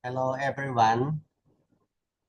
Hello everyone.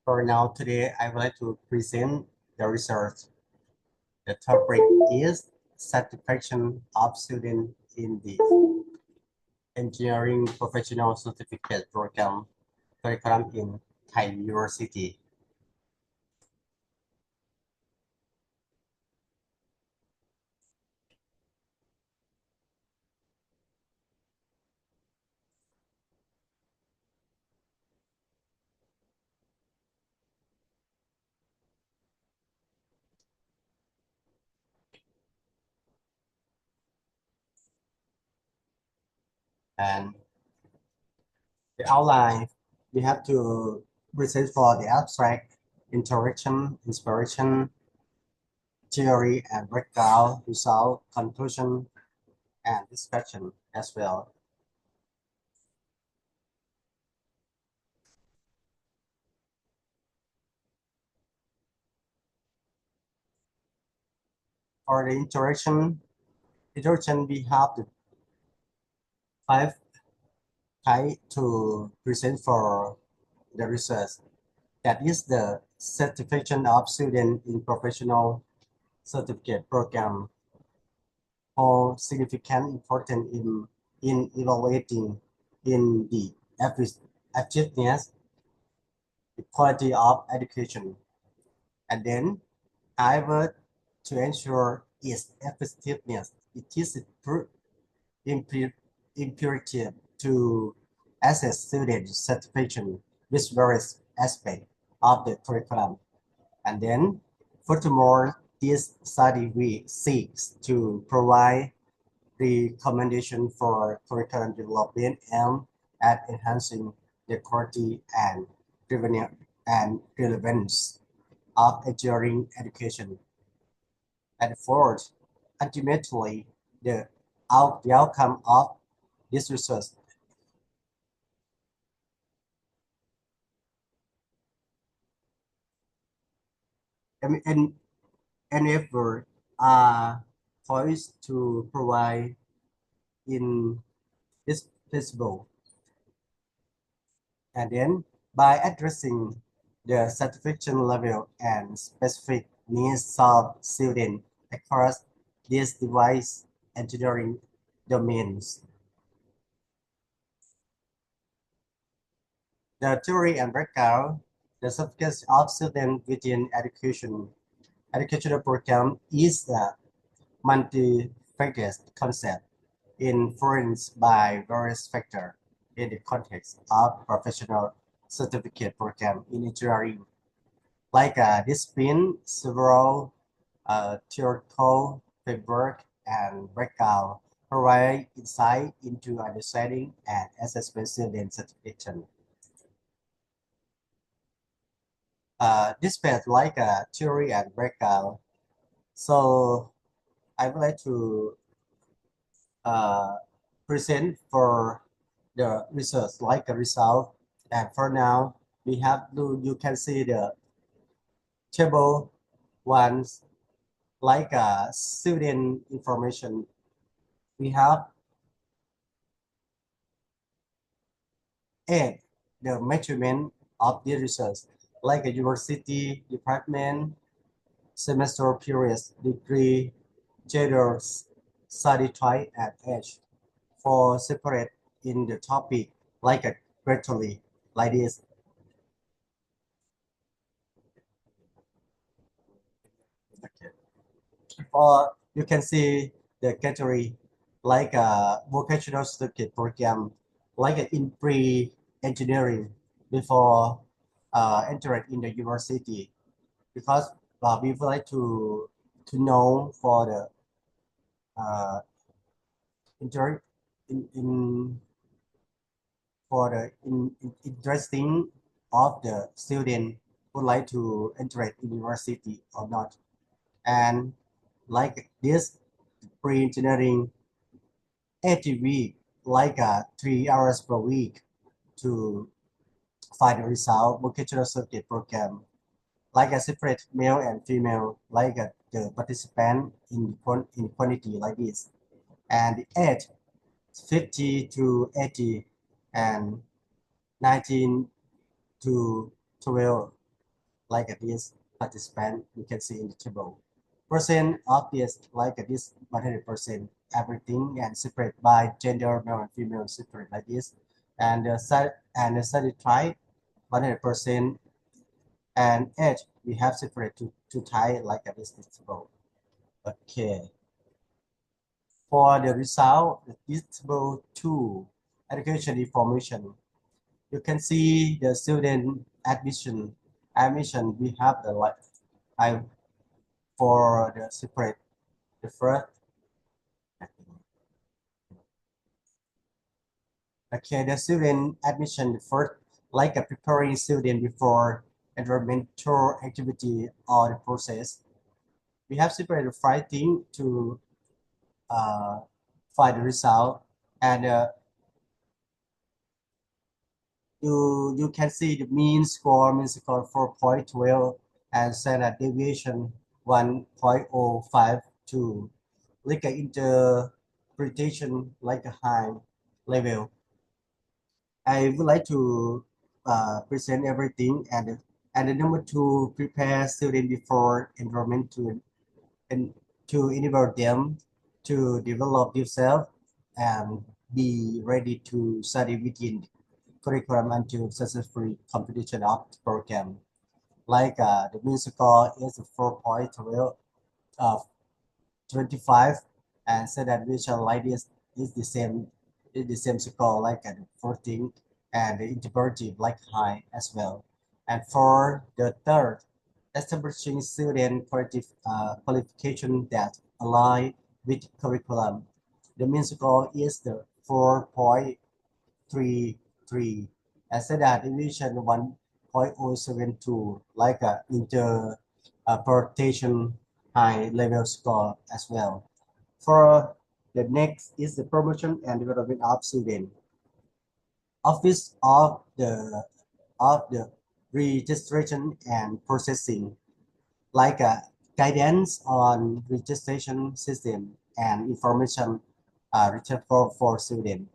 For now, today I would like to present the research. The topic is satisfaction of students in the engineering professional certificate program curriculum in Thai University. And the outline, we have to present for the abstract, interaction, inspiration, theory and breakdown, result, conclusion, and discussion as well. For the interaction we have the five type to present for the research. That is the certification of student in professional certificate program or significant important in evaluating in the effectiveness, the quality of education. And then, however, to ensure its effectiveness, it is imperative to assess student satisfaction with various aspects of the curriculum. And then, furthermore, this study we seeks to provide recommendation for curriculum development and at enhancing the quality and relevance of engineering education. And fourth, ultimately, the outcome of this research and enable poised to provide in this principle. And then by addressing the satisfaction level and specific needs of students across these device engineering domains. The theory and breakdown, the certificates of students within educational program is a multi-faceted concept influenced by various factors in the context of professional certificate program in engineering, like discipline, several theoretical framework and breakdown provide insight into understanding and assessment student certification. This path like a theory and breakdown. So I would like to uh, present for the research like a result. And for now, we have you can see the table ones like student information. We have and the measurement of the research like a university department, semester periods, degree, gender, study type, and age for separate in the topic like a gradually like this. Okay. Or you can see the category like a vocational certificate program, like in pre-engineering before entering in the university, because we would like to know for the inter in for the interesting of the student would like to enter university or not. And like this pre-engineering 80 week, like 3 hours per week to find the result vocational circuit program, like a separate male and female, like the participant in quantity like this. And the age 50 to 80 and 19 to 12, like this participant, you can see in the table. Percent of this, like this 100%, everything and separate by gender, male and female, separate like this. And the study type, 100%, and age, we have separate to type like this table. Okay. For the result, the table 2, education information. You can see the student admission. We have the like I for the separate the first. Okay, the student admission the first, like a preparing student before environmental activity or the process. We have separated five things to uh, find the result, and you can see the mean score 4.12 and standard deviation 1.052, like an interpretation like a high level. I would like to present everything, and the number two, prepare student before enrollment and to enable them to develop themselves and be ready to study within curriculum until successful completion of the program. Like the mean score is 4.12, uh, 25, and so that visual like this is the same score like at 14, and the interpretive like high as well. And for the third, establishing student qualification that align with curriculum. The mean score is the 4.33, and so that division 1.072, like a interpretation high level score as well. For the next is the promotion and development of student. Office of the registration and processing, like a guidance on registration system and information return for student.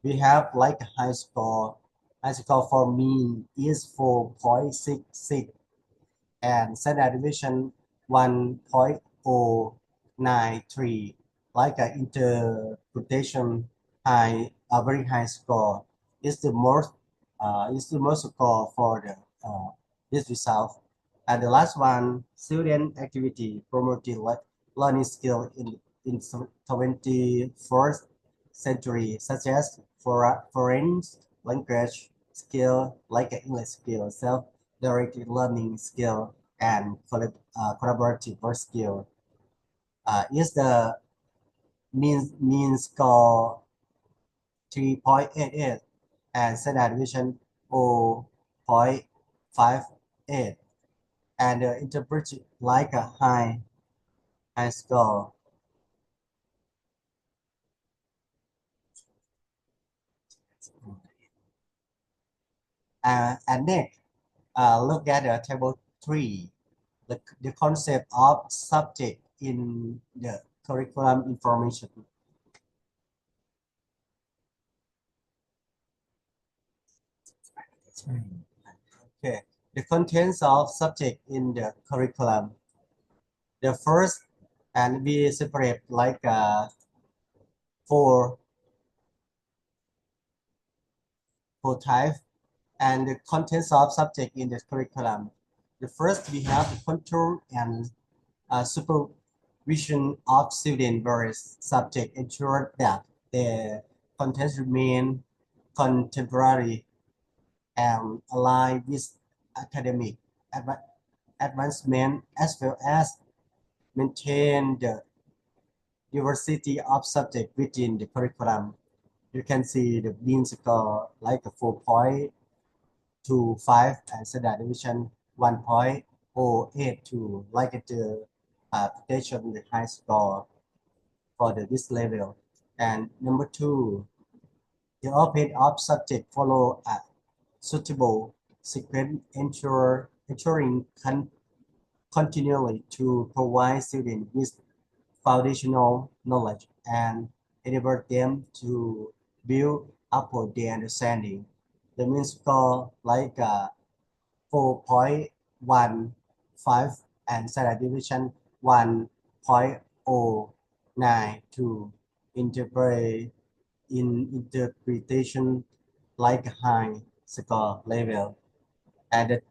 We have like a high score. High score for me is 4.66, and standard deviation 1.093, like an interpretation high, a very high score is the most score for the this result. And the last one, student activity promoting learning skill in 21st century, such as foreign language skill, like an English skill, self-directed learning skill, and collaborative work skill. Is the mean score 3.88 and standard deviation 0.58, and interpret like a high score. And next, look at table 3, the concept of subject in the curriculum information. Okay, the contents of subject in the curriculum. The first, and we separate like four types, and the contents of subject in the curriculum. The first, we have the control and supervision of student various subject, ensure that the contents remain contemporary and align with academic advancement, as well as maintain the diversity of subject within the curriculum. You can see the mean score like a 4.25 and standard deviation 1.082, like the potential the high score for this level. And number two, the open of subject follow a suitable sequence, ensuring continually to provide students with foundational knowledge and enable them to build upon their understanding. the mean score like 4.15 and standard deviation 1.092 interpret in interpretation like high score level. And the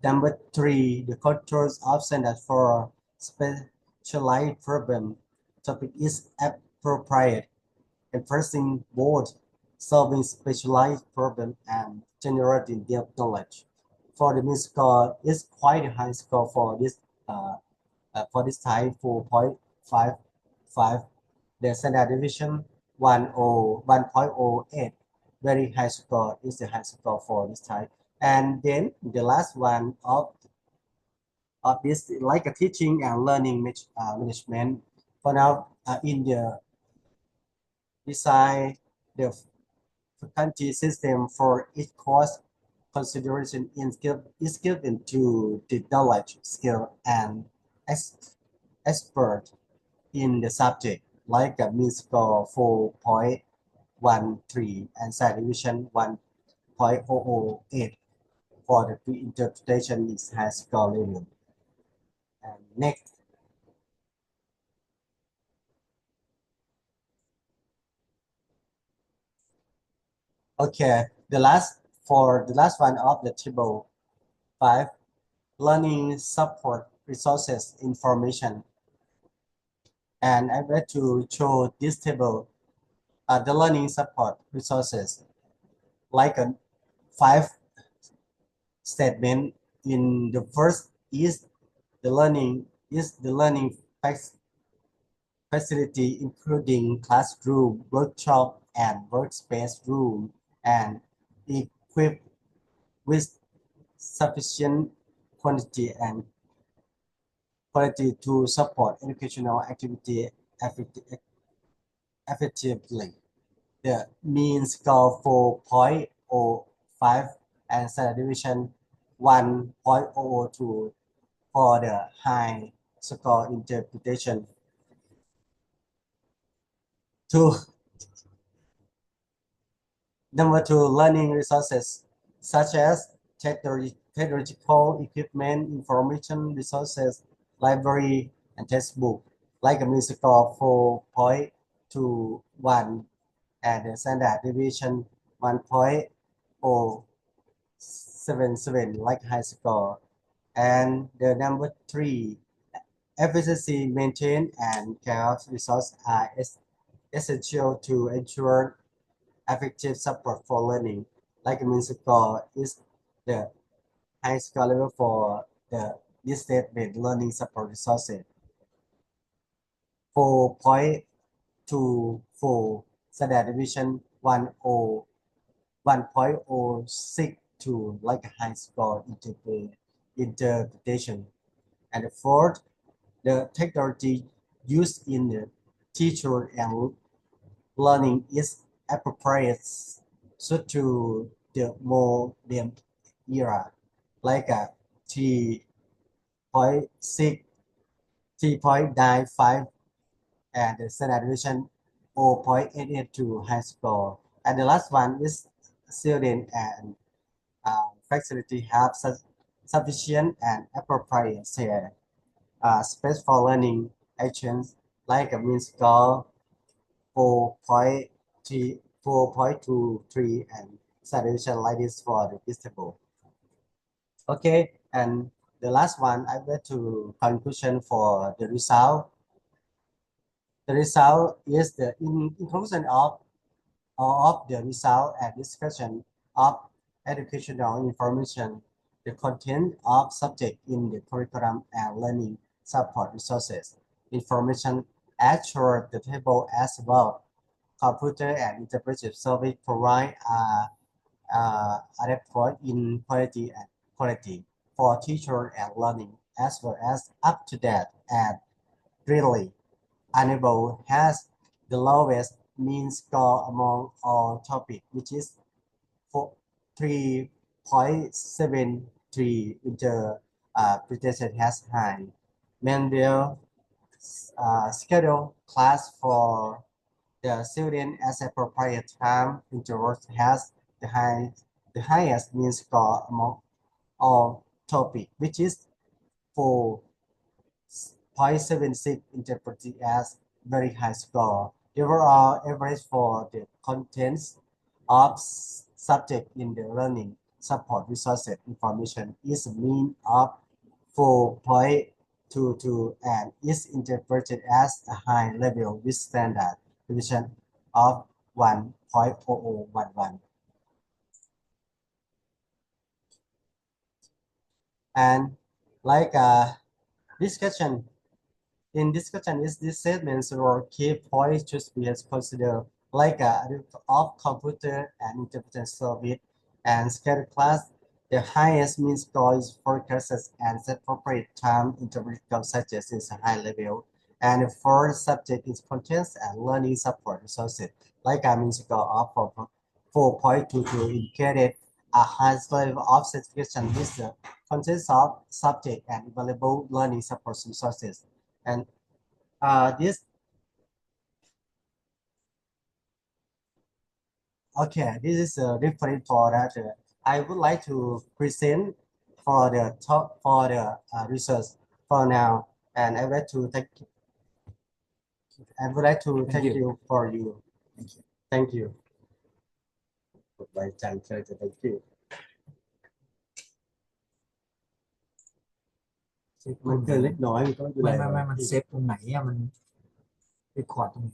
number three, the controls option that for specialized problem topic is appropriate, emphasizing both solving specialized problem and generating depth knowledge. For the mean score is quite a high score for this type 4.55. The standard deviation 1.08. Very high score is the high score for this type. And then the last one of this like a teaching and learning management. For now, in the design the faculty system for each course consideration is given to the knowledge, skill, and expert in the subject, like a mean score 4.13 and side division 1.008 for the pre-interpretation is high score level. And next, okay, the last one of the table 5, learning support resources information. And I'm going to show this table, the learning support resources, like a 5 statement. In the first is the learning facility, including classroom, workshop, and workspace room, and equipped with sufficient quantity and quality to support educational activity effectively. The mean score 4.05 and standard deviation 1.002 for the high score interpretation. Two, number two, learning resources such as technological equipment, information resources, library, and textbook, like a mean score 4.21 and the standard deviation 1.077 like high score. And the number three, efficiency maintained and chaos resources are essential to ensure effective support for learning. Like mean score is the high score level for the this statement learning support resources. 4.24 standard deviation 1.062 like a high score interpretation. And the fourth, the technology used in the teacher and learning is appropriate suited to the modern era, like a 3.6, 3.95, and the standard deviation 0.882 high score. And the last one is student and facility have sufficient and appropriate space for learning actions like a mean score 4.3, 4.23 and solution like this for the table. Okay, and the last one I went to conclusion for the result. The result is the in conclusion of the result and discussion of educational information, the content of subject in the curriculum and learning support resources, information assure the table as well. Computer and interpretive service provide adequate in quality for teacher and learning as well as up to date and really Enable has the lowest mean score among all topics, which is 3.73. Interpretation has high. Manual schedule class for the student as appropriate time intervals has the the highest mean score among all topic, which is 4.76, interpreted as very high score. The overall average for the contents of subject in the learning support resources information is a mean of 4.22 and is interpreted as a high level with standard deviation of 1.0011. And like discussion in discussion is this statements or key points should be considered like of computer and interpretation service and scheduled class. The highest mean score is forecasted and set appropriate time interpretation subjects is a high level. And the fourth subject is contents and learning support resources. Like a mean score of 4.22 indicated a high level of certification with the contents of subject and available learning support resources. And this okay, this is a reference for that. I would like to present for the talk for the research for now, and I would like to thank. I would like to thank you for you. Thank you. Thank you. Thank you. มันเกินเล็กน้อยมันก็ไม่เป็นไร ไม่มันเซฟตรงไหนอะมันรีคอร์ดตรงไหน